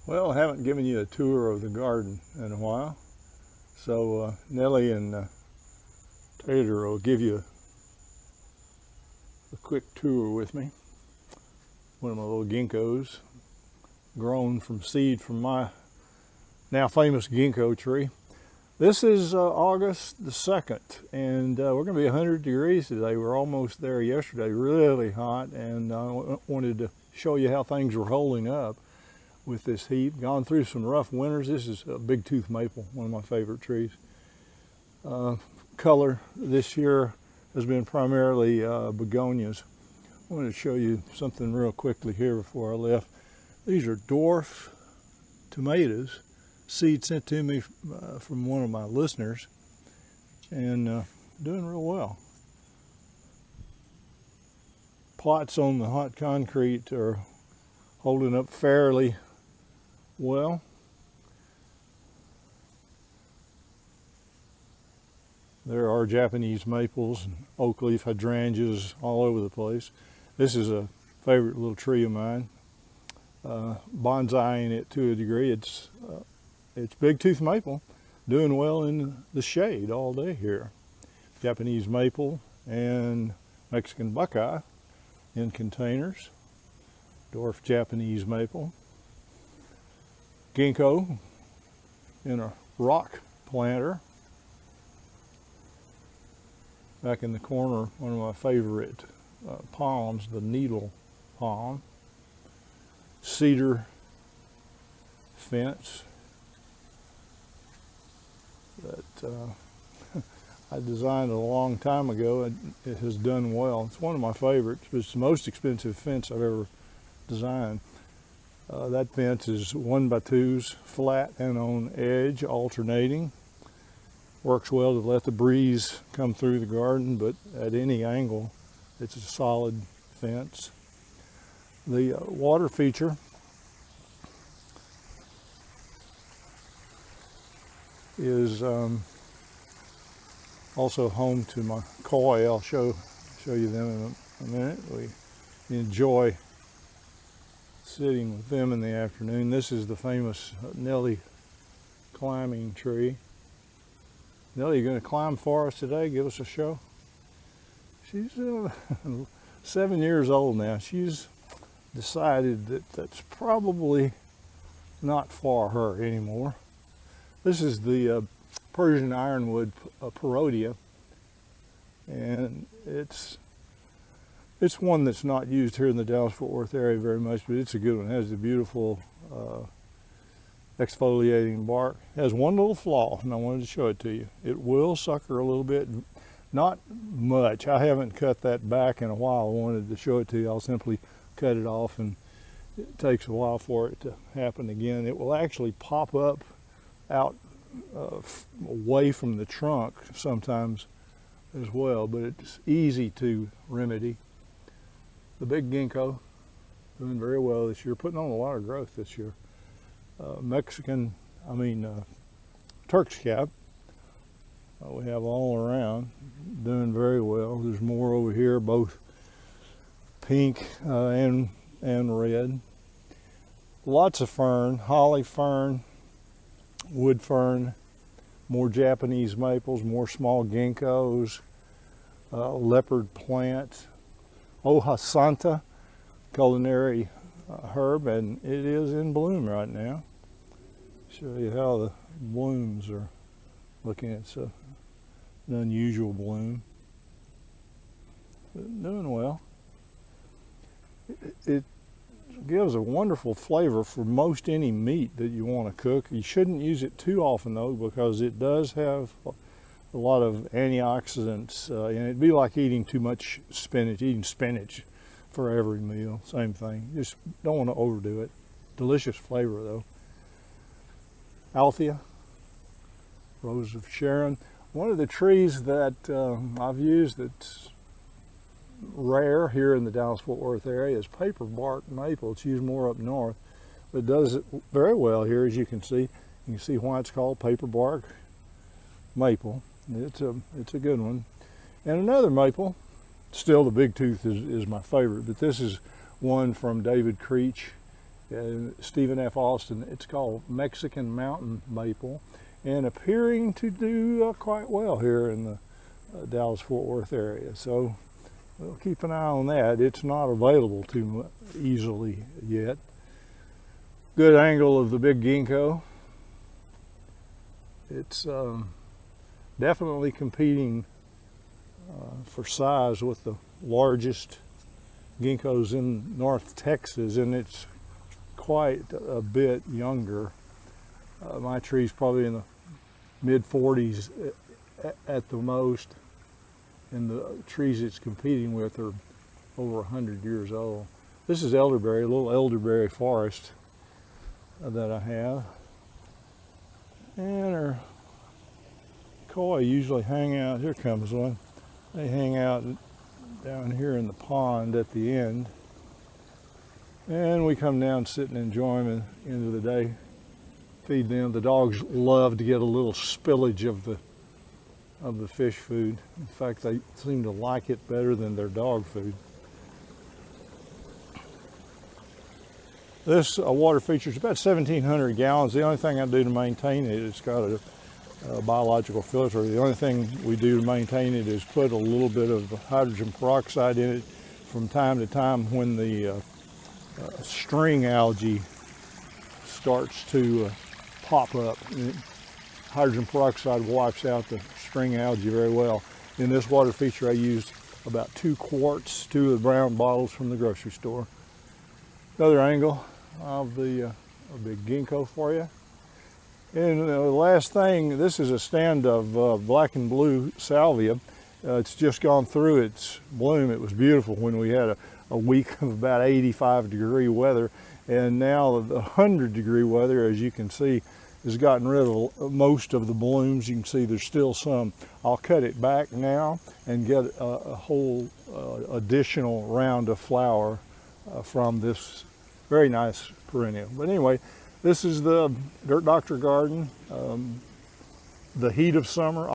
Well, I haven't given you a tour of the garden in a while, so Nellie and Tater will give you a quick tour with me. One of my little ginkgos, grown from seed from my now famous ginkgo tree. This is August the 2nd, and we're going to be 100 degrees today. We're almost there yesterday, really hot, and I wanted to show you how things were holding up with this heat. Gone through some rough winters. This is a big tooth maple, one of my favorite trees. Color this year has been primarily begonias. I wanted to show you something real quickly here before I left. These are dwarf tomatoes, seed sent to me from one of my listeners, and doing real well. Plots on the hot concrete are holding up fairly well. There are Japanese maples and oak leaf hydrangeas all over the place. This is a favorite little tree of mine. Bonsaiing it to a degree. It's big tooth maple, doing well in the shade all day here. Japanese maple and Mexican buckeye in containers. Dwarf Japanese maple. Ginkgo in a rock planter. Back in the corner, one of my favorite palms, the needle palm. Cedar fence that I designed a long time ago, and it has done well. It's one of my favorites. It's the most expensive fence I've ever designed. That fence is 1x2s, flat and on edge, alternating. Works well to let the breeze come through the garden, but at any angle, it's a solid fence. The water feature is also home to my koi. I'll show you them in a minute. We enjoy sitting with them in the afternoon. This is the famous Nellie climbing tree. Nellie, you going to climb for us today? Give us a show. She's 7 years old now. She's decided that that's probably not for her anymore. This is the Persian ironwood parodia, and it's one that's not used here in the Dallas-Fort Worth area very much, but it's a good one. It has a beautiful exfoliating bark. It has one little flaw, and I wanted to show it to you. It will sucker a little bit, not much. I haven't cut that back in a while. I wanted to show it to you. I'll simply cut it off, and it takes a while for it to happen again. It will actually pop up out away from the trunk sometimes as well, but it's easy to remedy. The big ginkgo doing very well this year, putting on a lot of growth this year. Turk's cap we have all around, doing very well. There's more over here, both pink and red. Lots of fern, holly fern, wood fern, more Japanese maples, more small ginkgos, leopard plant, hoja santa, culinary herb, and it is in bloom right now. Show you how the blooms are looking. It's an unusual bloom. But doing well. It gives a wonderful flavor for most any meat that you want to cook. You shouldn't use it too often though, because it does have a lot of antioxidants, and it'd be like eating too much spinach, eating spinach for every meal. Same thing. Just don't want to overdo it. Delicious flavor though. Althea, Rose of Sharon. One of the trees that I've used that's rare here in the Dallas-Fort Worth area is paper bark maple. It's used more up north, but it does it very well here, as you can see. You can see why it's called paper bark maple. It's a good one. And another maple, still the big tooth is my favorite, but this is one from David Creech Stephen F. Austin. It's called Mexican mountain maple, and appearing to do quite well here in the Dallas-Fort Worth area. So we'll keep an eye on that. It's not available too easily yet. Good angle of the big ginkgo. It's definitely competing for size with the largest ginkgos in North Texas, and it's quite a bit younger. My tree's probably in the mid-40s at the most, and the trees it's competing with are over 100 years old. This is elderberry, a little elderberry forest that I have. And our koi usually hang out, here comes one. They hang out down here in the pond at the end. And we come down, sit and enjoy them at the end of the day. Feed them. The dogs love to get a little spillage of the fish food. In fact, they seem to like it better than their dog food. This water feature is about 1,700 gallons. The only thing I do to maintain it, it's got a biological filter. The only thing we do to maintain it is put a little bit of hydrogen peroxide in it from time to time when the string algae starts to pop up. Hydrogen peroxide wipes out the string algae very well. In this water feature I used about 2 quarts, 2 of the brown bottles from the grocery store. Another angle of the big ginkgo for you. And the last thing, this is a stand of black and blue salvia. It's just gone through its bloom. It was beautiful when we had a week of about 85-degree weather, and now the 100-degree weather, as you can see, has gotten rid of most of the blooms. You can see there's still some. I'll cut it back now and get a whole additional round of flower from this very nice perennial. But anyway, this is the Dirt Doctor garden. The heat of summer